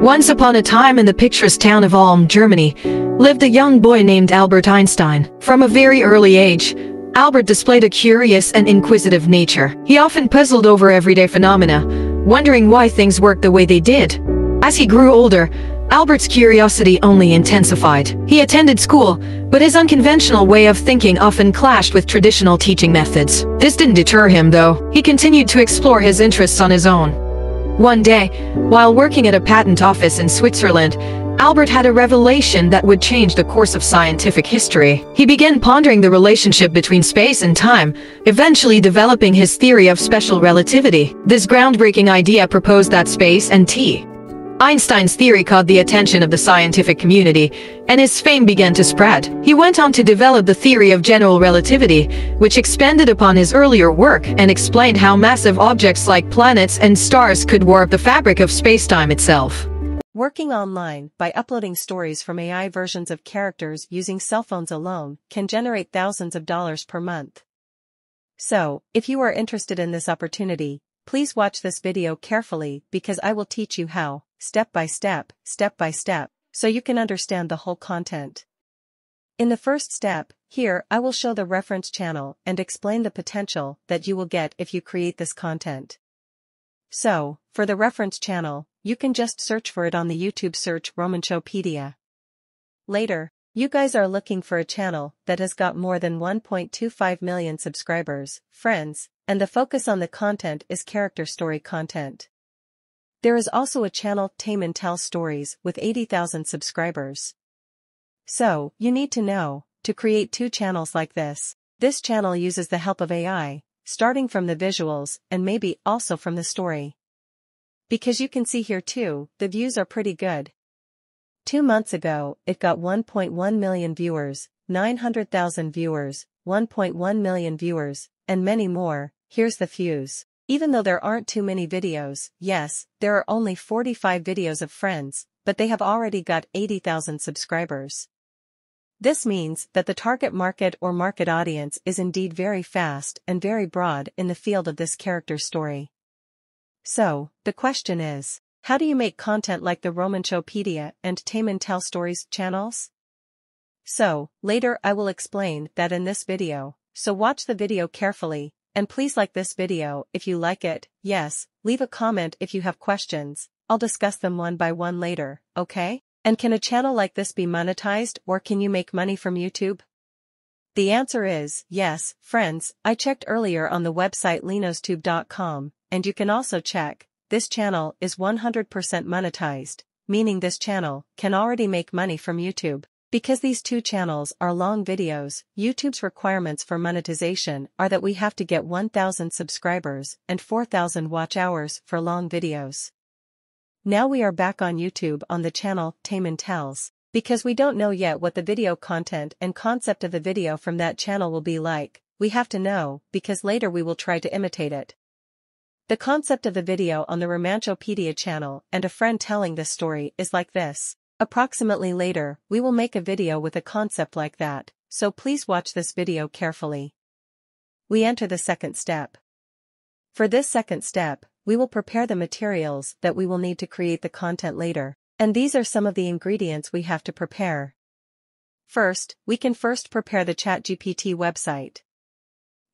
Once upon a time in the picturesque town of Ulm, Germany, lived a young boy named Albert Einstein. From a very early age, Albert displayed a curious and inquisitive nature. He often puzzled over everyday phenomena, wondering why things worked the way they did. As he grew older, Albert's curiosity only intensified. He attended school, but his unconventional way of thinking often clashed with traditional teaching methods. This didn't deter him, though. He continued to explore his interests on his own. One day, while working at a patent office in Switzerland, Albert had a revelation that would change the course of scientific history. He began pondering the relationship between space and time, eventually developing his theory of special relativity. This groundbreaking idea proposed that space and Einstein's theory caught the attention of the scientific community, and his fame began to spread. He went on to develop the theory of general relativity, which expanded upon his earlier work and explained how massive objects like planets and stars could warp the fabric of space-time itself. Working online by uploading stories from AI versions of characters using cell phones alone can generate thousands of dollars per month. So, if you are interested in this opportunity, please watch this video carefully because I will teach you how, step by step, so you can understand the whole content. In the first step, here I will show the reference channel and explain the potential that you will get if you create this content. So, for the reference channel, you can just search for it on the YouTube search Romanchopedia. Later, you guys are looking for a channel that has got more than 1.25 million subscribers, friends, and the focus on the content is character story content. There is also a channel Tame and Tell Stories with 80,000 subscribers. So, you need to know, to create two channels like this channel uses the help of AI, starting from the visuals and maybe also from the story. Because you can see here too, the views are pretty good. 2 months ago, it got 1.1 million viewers, 900,000 viewers, 1.1 million viewers, and many more. Here's the fuse. Even though there aren't too many videos, yes, there are only 45 videos of friends, but they have already got 80,000 subscribers. This means that the target market or market audience is indeed very fast and very broad in the field of this character story. So, the question is, how do you make content like the Romanchopedia and Tame and Tell Stories channels? So, later I will explain that in this video, so watch the video carefully, and please like this video if you like it, yes, leave a comment if you have questions, I'll discuss them one by one later, okay? And can a channel like this be monetized or can you make money from YouTube? The answer is, yes, friends, I checked earlier on the website linostube.com, and you can also check, this channel is 100% monetized, meaning this channel can already make money from YouTube. Because these two channels are long videos, YouTube's requirements for monetization are that we have to get 1,000 subscribers and 4,000 watch hours for long videos. Now we are back on YouTube on the channel Tame and Tells, because we don't know yet what the video content and concept of the video from that channel will be like, we have to know, because later we will try to imitate it. The concept of the video on the Romanchopedia channel and a friend telling this story is like this. Approximately later, we will make a video with a concept like that, so please watch this video carefully. We enter the second step. For this second step, we will prepare the materials that we will need to create the content later, and these are some of the ingredients we have to prepare. First, we can prepare the ChatGPT website.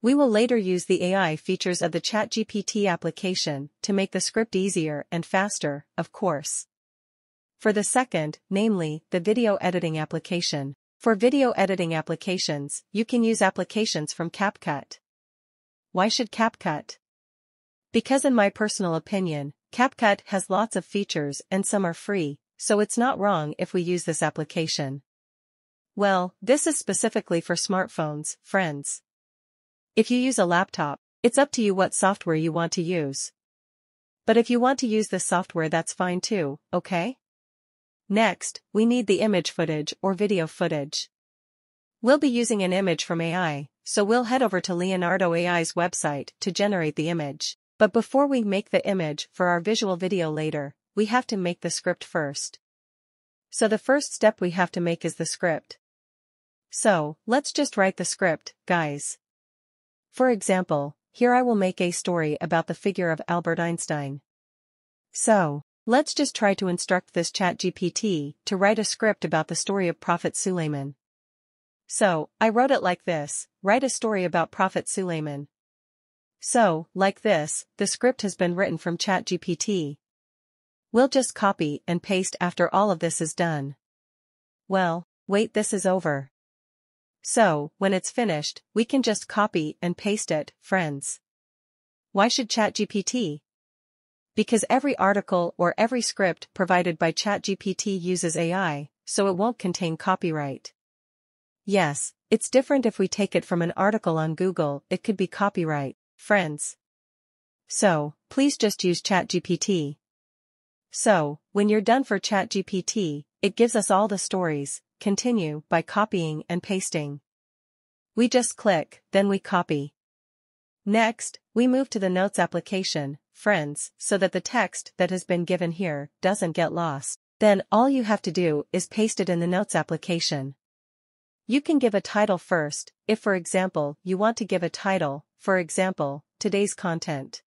We will later use the AI features of the ChatGPT application to make the script easier and faster, of course. For the second, namely, the video editing application. For video editing applications, you can use applications from CapCut. Why should CapCut? Because in my personal opinion, CapCut has lots of features and some are free, so it's not wrong if we use this application. Well, this is specifically for smartphones, friends. If you use a laptop, it's up to you what software you want to use. But if you want to use this software, that's fine too, okay? Next, we need the image footage or video footage. We'll be using an image from AI, so we'll head over to Leonardo AI's website to generate the image. But before we make the image for our visual video later, we have to make the script first. So the first step we have to make is the script. So, let's just write the script, guys. For example, here I will make a story about the figure of Albert Einstein. So, Let's just try to instruct this ChatGPT to write a script about the story of Prophet Suleiman. So, I wrote it like this: write a story about Prophet Suleiman. So, like this, the script has been written from ChatGPT. We'll just copy and paste after all of this is done. Well, wait, this is over. So, when it's finished, we can just copy and paste it, friends. Why should ChatGPT? Because every article or every script provided by ChatGPT uses AI, so it won't contain copyright. Yes, it's different if we take it from an article on Google, it could be copyright, friends. So, please just use ChatGPT. So, when you're done for ChatGPT, it gives us all the stories. Continue by copying and pasting. We just click, then we copy. Next, we move to the Notes application, friends, so that the text that has been given here doesn't get lost. Then all you have to do is paste it in the Notes application. You can give a title first, if for example you want to give a title, for example, today's content.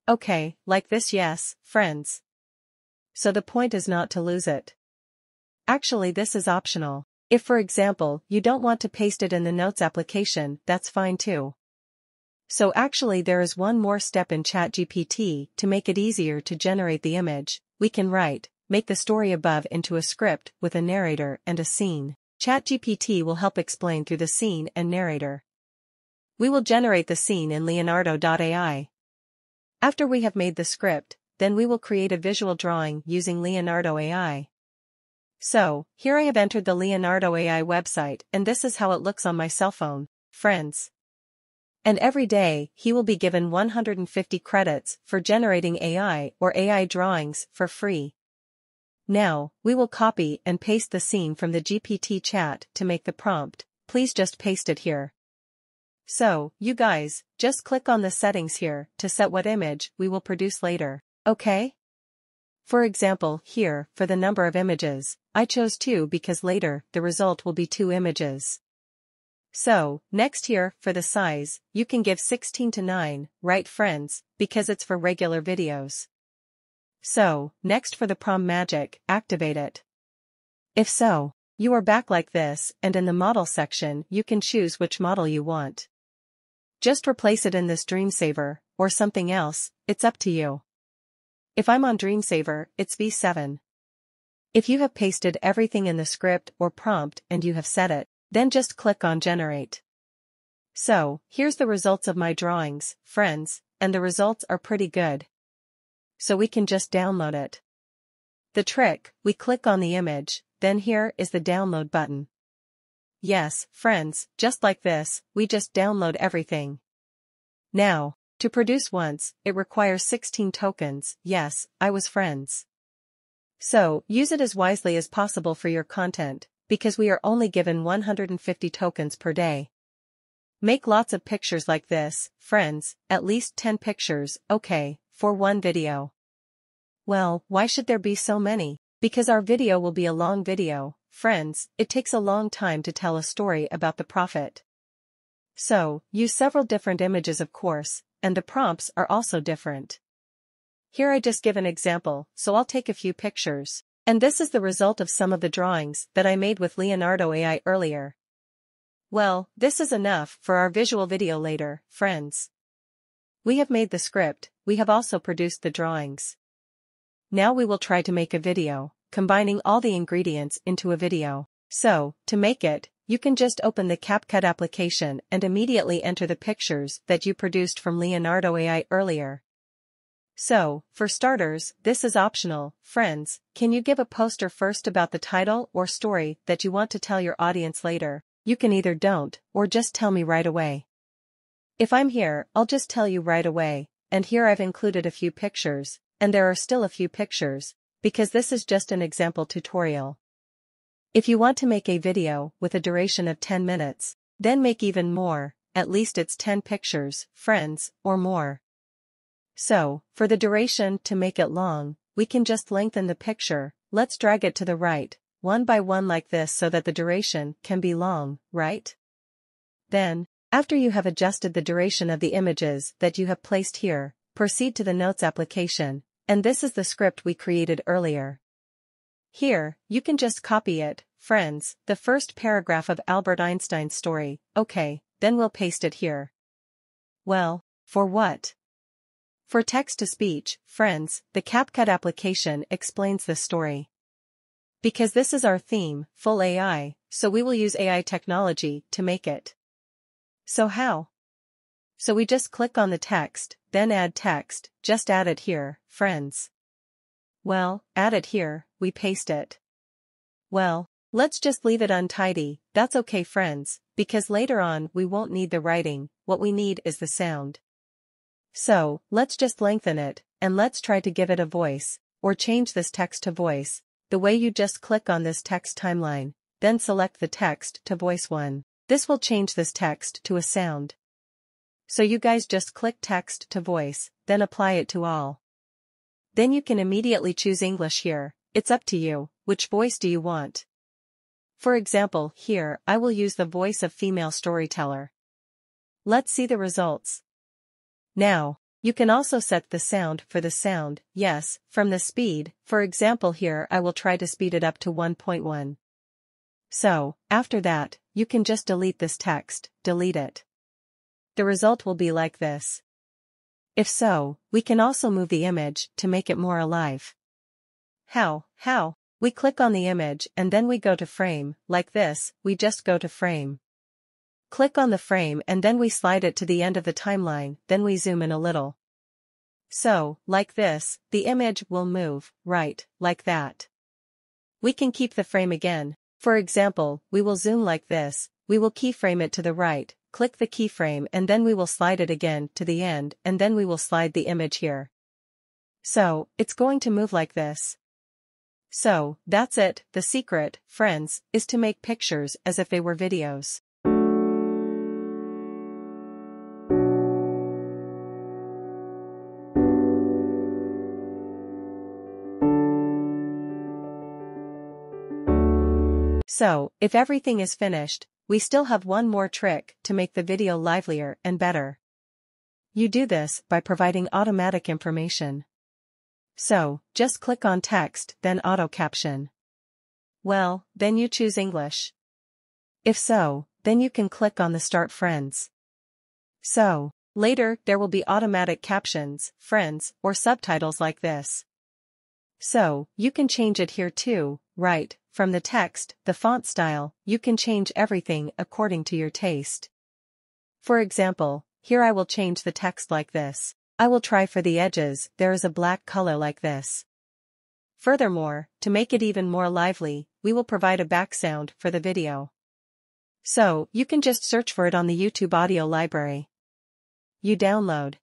Okay, like this, yes, friends. So the point is not to lose it. Actually, this is optional. If for example you don't want to paste it in the Notes application, that's fine too. So actually there is one more step in ChatGPT to make it easier to generate the image. We can make the story above into a script with a narrator and a scene. ChatGPT will help explain through the scene and narrator. We will generate the scene in Leonardo.ai. After we have made the script, then we will create a visual drawing using Leonardo AI. So, here I have entered the Leonardo AI website and this is how it looks on my cell phone, friends. And every day, he will be given 150 credits for generating AI or AI drawings for free. Now, we will copy and paste the scene from the GPT chat to make the prompt. Please just paste it here. So, you guys, just click on the settings here to set what image we will produce later, okay? For example, here, for the number of images, I chose 2 because later, the result will be 2 images. So, next here, for the size, you can give 16:9, right friends, because it's for regular videos. So, next for the prom magic, activate it. If so, you are back like this, and in the model section, you can choose which model you want. Just replace it in this Dreamsaver, or something else, it's up to you. If I'm on Dreamsaver, it's V7. If you have pasted everything in the script or prompt and you have set it, then just click on Generate. So, here's the results of my drawings, friends, and the results are pretty good. So we can just download it. The trick, we click on the image, then here is the download button. Yes, friends, just like this, we just download everything. Now, to produce once, it requires 16 tokens, yes, I was friends. So, use it as wisely as possible for your content, because we are only given 150 tokens per day. Make lots of pictures like this, friends, at least 10 pictures, okay, for one video. Well, why should there be so many? Because our video will be a long video, friends, it takes a long time to tell a story about the Prophet. So, use several different images of course, and the prompts are also different. Here I just give an example, so I'll take a few pictures. And this is the result of some of the drawings that I made with Leonardo AI earlier. Well, this is enough for our visual video later, friends. We have made the script, we have also produced the drawings. Now we will try to make a video, combining all the ingredients into a video. So, to make it, you can just open the CapCut application and immediately enter the pictures that you produced from Leonardo AI earlier. So, for starters, this is optional, friends. Can you give a poster first about the title or story that you want to tell your audience later? You can either don't, or just tell me right away. If I'm here, I'll just tell you right away, and here I've included a few pictures, and there are still a few pictures, because this is just an example tutorial. If you want to make a video with a duration of 10 minutes, then make even more, at least it's 10 pictures, friends, or more. So, for the duration to make it long, we can just lengthen the picture, let's drag it to the right, one by one like this so that the duration can be long, right? Then, after you have adjusted the duration of the images that you have placed here, proceed to the Notes application, And this is the script we created earlier. Here, you can just copy it, friends, the first paragraph of Albert Einstein's story. Okay, then we'll paste it here. Well, for what? For text-to-speech, friends, the CapCut application explains this story. Because this is our theme, full AI, so we will use AI technology to make it. So how? So we just click on the text, then add text, just add it here, friends. Well, add it here, we paste it. Well, let's just leave it untidy, that's okay friends, because later on we won't need the writing, what we need is the sound. So, let's just lengthen it, and let's try to give it a voice, or change this text to voice, the way you just click on this text timeline, then select the text to voice one. This will change this text to a sound. So you guys just click text to voice, then apply it to all. Then you can immediately choose English here, it's up to you, which voice do you want? For example, here, I will use the voice of female storyteller. Let's see the results. Now, you can also set the sound for the sound, yes, from the speed, for example here I will try to speed it up to 1.1. So, after that, you can just delete this text, delete it. The result will be like this. If so, we can also move the image to make it more alive. How? We click on the image and then we go to frame, like this, we just go to frame. Click on the frame and then we slide it to the end of the timeline, then we zoom in a little. So, like this, the image will move, right, like that. We can keep the frame again. For example, we will zoom like this, we will keyframe it to the right, click the keyframe and then we will slide it again to the end and then we will slide the image here. So, it's going to move like this. So, that's it, the secret, friends, is to make pictures as if they were videos. So, if everything is finished, we still have one more trick to make the video livelier and better. You do this by providing automatic information. So, just click on text, then auto caption. Well, then you choose English. If so, then you can click on the Start Friends. So, later there will be automatic captions, friends, or subtitles like this. So, you can change it here too, right, from the text, the font style, you can change everything according to your taste. For example, here I will change the text like this. I will try for the edges, there is a black color like this. Furthermore, to make it even more lively, we will provide a back sound for the video. So, you can just search for it on the YouTube audio library. You download.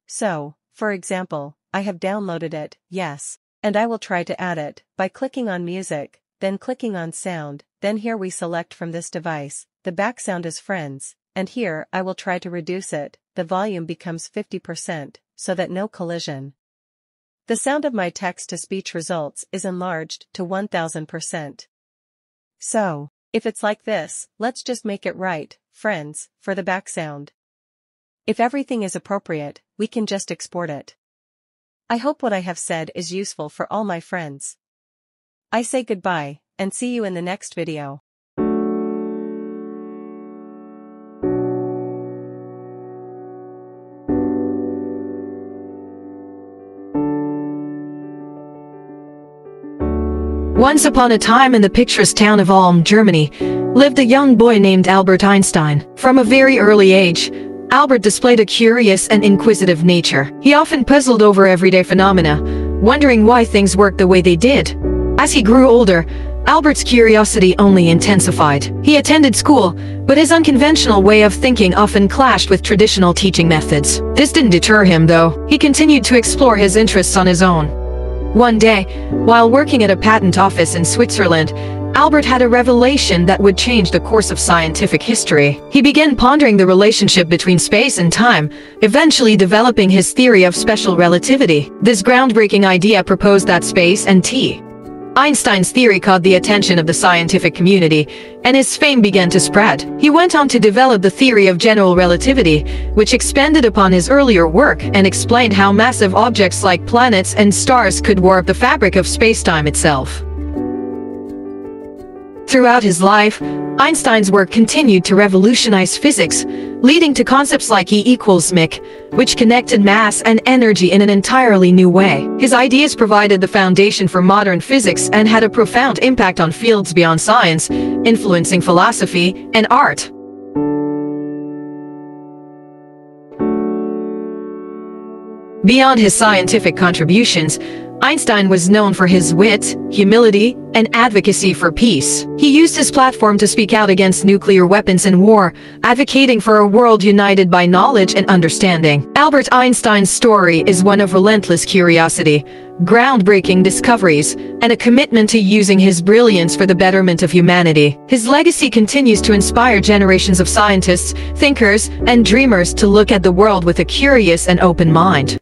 So, for example, I have downloaded it, yes, and I will try to add it by clicking on music, then clicking on sound, then here we select from this device, the back sound is friends, and here I will try to reduce it, the volume becomes 50%, so that no collision. The sound of my text-to-speech results is enlarged to 1000%. So, if it's like this, let's just make it right, friends, for the back sound. If everything is appropriate, we can just export it. I hope what I have said is useful for all my friends. I say goodbye, and see you in the next video. Once upon a time in the picturesque town of Ulm, Germany, lived a young boy named Albert Einstein. From a very early age, Albert displayed a curious and inquisitive nature. He often puzzled over everyday phenomena, wondering why things worked the way they did. As he grew older, Albert's curiosity only intensified. He attended school, but his unconventional way of thinking often clashed with traditional teaching methods. This didn't deter him, though. He continued to explore his interests on his own. One day, while working at a patent office in Switzerland, Albert had a revelation that would change the course of scientific history. He began pondering the relationship between space and time, eventually developing his theory of special relativity. This groundbreaking idea proposed that space and Einstein's theory caught the attention of the scientific community, and his fame began to spread. He went on to develop the theory of general relativity, which expanded upon his earlier work and explained how massive objects like planets and stars could warp the fabric of space-time itself. Throughout his life, Einstein's work continued to revolutionize physics, leading to concepts like E=mc, which connected mass and energy in an entirely new way. His ideas provided the foundation for modern physics and had a profound impact on fields beyond science, influencing philosophy and art. Beyond his scientific contributions, Einstein was known for his wit, humility, and advocacy for peace. He used his platform to speak out against nuclear weapons and war, advocating for a world united by knowledge and understanding. Albert Einstein's story is one of relentless curiosity, groundbreaking discoveries, and a commitment to using his brilliance for the betterment of humanity. His legacy continues to inspire generations of scientists, thinkers, and dreamers to look at the world with a curious and open mind.